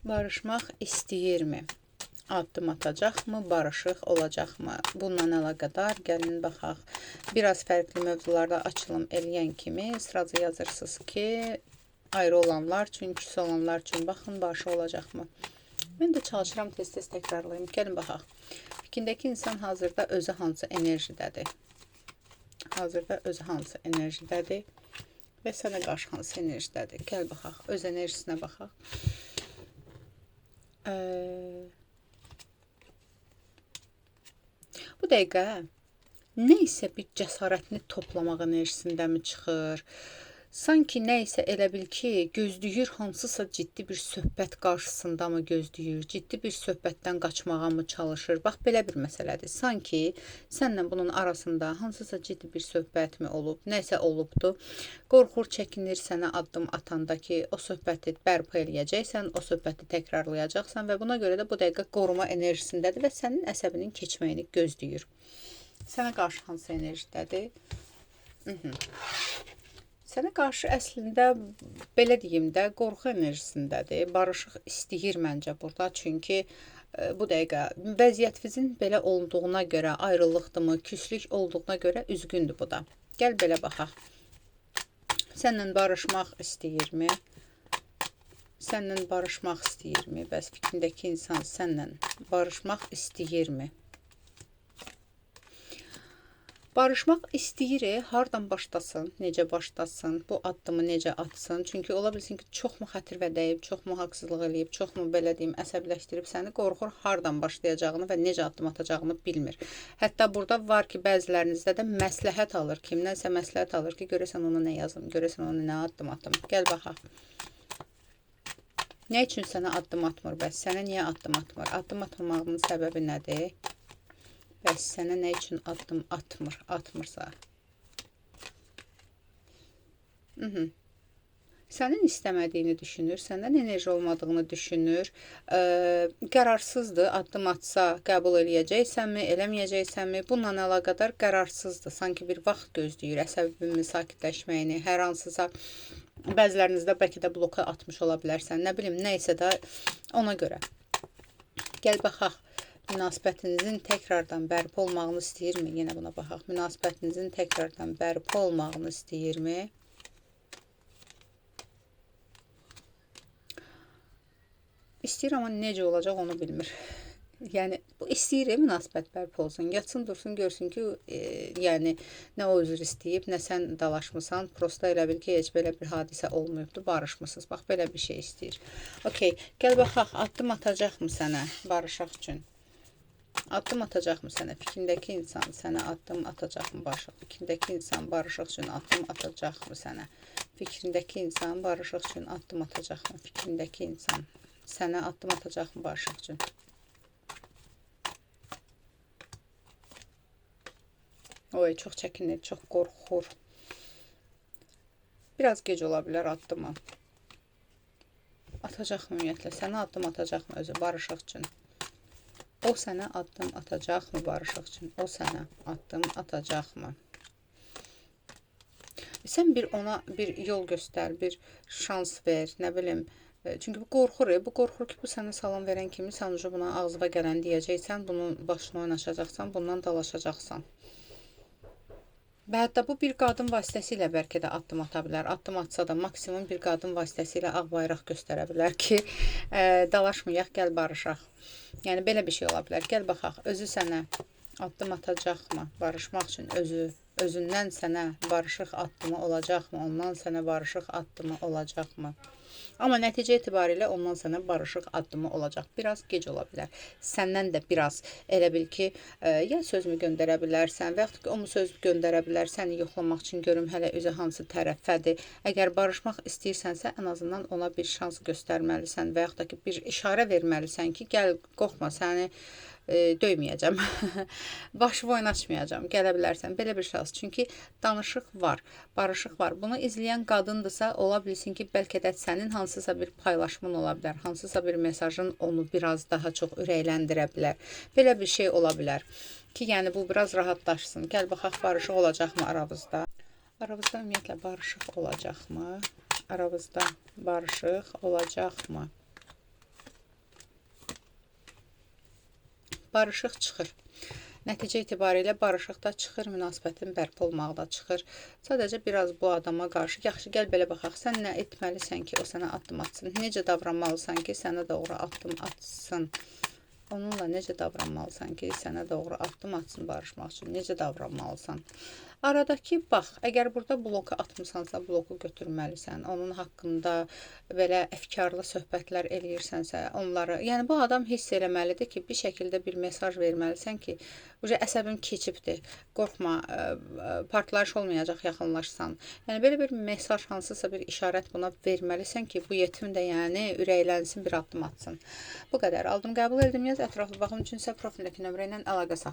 Barışmaq istəyirmi? Addım atacaqmı? Barışıq olacaqmı? Bununla əlaqədar gəlin baxaq. Biraz fərqli mövzularda açılım eləyən kimi sırada yazırsınız ki, ayrı olanlar üçün, küs olanlar üçün baxın, barışıq olacaqmı? Mən də çalışıram tez-tez təkrarlayım. Gəlin baxaq. Fikrindəki insan hazırda özü hansı enerjidədir? Hazırda özü hansı enerjidədir? Və sənə qarşı hansı enerjidədir? Gəl baxaq, öz enerjisinə baxaq. Bu dəqiqə nə isə bir cəsarətini toplamaq enerjisindəmi çıxır? Sanki nə isə elə bil ki, gözləyir hansısa ciddi bir söhbət qarşısında mı gözləyir? Ciddi bir söhbətdən qaçmağa mı çalışır? Bax, belə bir məsələdir. Sanki sənlə bunun arasında hansısa ciddi bir söhbət mi olub? Nəsə olubdu. Qorxur, çəkinir sənə addım atanda ki, o söhbəti bərpa eləyəcəksən, o söhbəti təkrarlayacaqsan və buna görə də bu dəqiqə qoruma enerjisindədir və sənin əsəbinin keçməyini gözləyir. Sənə qarşı hansı enerjidədir? Sənə qarşı əslində, belə deyim də, qorxu enerjisindədir. Barışıq istəyir məncə burada. Çünki bu dəqiqə vəziyyətinizin belə olduğuna görə, ayrılıqdırmı, küslük olduğuna görə üzgündür bu da. Gəl belə baxaq. Sənlə barışmaq istəyirmi? Sənlə barışmaq istəyirmi? Bəs fikrindəki insan sənlə barışmaq istəyirmi? Barışmaq istəyir, hardan başlasın, necə başlasın, bu addımı necə atsın? Çünki ola bilsin ki, çox mu xətirvə dəyib, çox mu haqsızlıq eləyib, çox mu belə deyim, əsəbləşdirib səni, qorxur hardan başlayacağını və necə addım atacağını bilmir. Hətta burada var ki, bəzilərinizdə də məsləhət alır, kimdənsə məsləhət alır ki, görəsən ona nə yazım, görəsən ona nə addım atım. Gəl baxaq. Nə üçün sənə addım atmır bəs? Sənə niyə addım atmır? Addım atmamağının səbəbi nədir? Bəs sənə nə üçün addım atmırsa? Sənin istəmədiyini düşünür, səndən enerji olmadığını düşünür, qərarsızdır, addım atsa qəbul eləyəcəksənmi, eləməyəcəksənmi? Bununla əlaqədar qərarsızdır, sanki bir vaxt gözləyir, əsəbinin sakitləşməyini, hər hansısa bəzilərinizdə bəlkə də bloka atmış ola bilərsən, nə bilim, nə isə də ona görə. Gəl baxaq. Münasibətinizin təkrardan bərpa olmağını istəyirmi? Yenə buna baxaq. Münasibətinizin təkrardan bərpa olmağını istəyirmi? İstəyir, amma necə olacaq onu bilmir. Yəni, bu istəyir, münasibət bərpa olsun. Yatsın, dursun, görsün ki, yəni, nə o üzr istəyib, nə sən dalaşmısan. Prosta elə bil ki, heç belə bir hadisə olmayıbdır, barışmısınız. Bax, belə bir şey istəyir. Okey, gəl baxaq, addım atacaqmı sənə barışaq üçün? Addım atacaqmı sənə? Fikrindəki insan sənə addım atacaqmı barışıq? Fikrindəki insan barışıq üçün addım atacaqmı sənə? Fikrindəki insan barışıq üçün addım atacaqmı? Fikrindəki insan sənə addım atacaqmı barışıq üçün? Oy, çox çəkinir, çox qorxur. Biraz gec ola bilər addımı. Atacaqmı ümumiyyətlə? Sənə addım atacaqmı özü barışıq üçün? O sənə addım atacaqmı barışıq üçün? O sənə addım atacaqmı? Sən ona bir yol göstər, bir şans ver, nə bilim. Çünki bu qorxur ki, bu sənə salam verən kimi sən buna ağzıva gələn deyəcəksən, bunun başına oynaşacaqsan, bundan dalaşacaqsan. Və hətta bu bir qadın vasitəsilə bəlkə də addım ata bilər. Addım atsa da maksimum bir qadın vasitəsilə ağ bayraq göstərə bilər ki, dalaşmayaq, gəl barışaq. Yəni, belə bir şey ola bilər. Gəl baxaq, özü sənə addım atacaqmı? Barışmaq üçün özündən sənə barışıq addımı olacaqmı? Ondan sənə barışıq addımı olacaqmı? Amma nəticə etibarilə ondan sənə barışıq addımı olacaq. Biraz gec ola bilər. Səndən də biraz elə bil ki, ya sözümü göndərə bilərsən və yaxud ki, o mu söz göndərə bilər, səni yoxlamaq üçün görüm hələ özü hansı tərəfədir. Əgər barışmaq istəyirsənsə, ən azından ona bir şans göstərməlisən və yaxud da ki, bir işarə verməlisən ki, gəl, qorxma, səni döyməyəcəm, başımı oynaşmayacam, gələ bilərsən, belə bir şans. Çünki danışıq var, barışıq var. Bunu izləyən qadındırsa, ola bilsin ki, bəlkə də sənin hansısa bir paylaşımın ola bilər, hansısa bir mesajın onu biraz daha çox ürəkləndirə bilər. Belə bir şey ola bilər ki, yəni bu biraz rahatlaşsın. Gəl baxaq, barışıq olacaqmı aramızda? Aramızda ümumiyyətlə barışıq olacaqmı? Aramızda barışıq olacaqmı? barışıq çıxır. Nəticə itibarilə barışıq da çıxır, münasibətin bərpa olmağı da çıxır. Sadəcə biraz bu adama qarşı, yaxşı gəl belə baxaq, sən nə etməlisən ki, o sənə addım atsın? Necə davranmalısan ki, sənə doğru addım atsın? Onunla necə davranmalısan ki, sənə doğru addım atsın barışmaq üçün? Necə davranmalısan? Aradakı bax, əgər burada bloku atmısansa, bloku götürməlisən. Onun haqqında belə əfkarlı söhbətlər eləyirsənsə, onları, yəni bu adam hiss eləməlidir ki, bir şəkildə bir mesaj verməlisən ki, əsəbim keçibdir, qorxma, partlayış olmayacaq yaxınlaşsan. Yəni belə bir mesaj, hansısa bir işarət buna verməlisən ki, bu yetim də yəni ürəklənsin, bir addım atsın. Bu qədər. Aldım, qəbul etdim, yaz ətraflı baxım üçün isə profildəki nömrə ilə əlaqə saxlayın.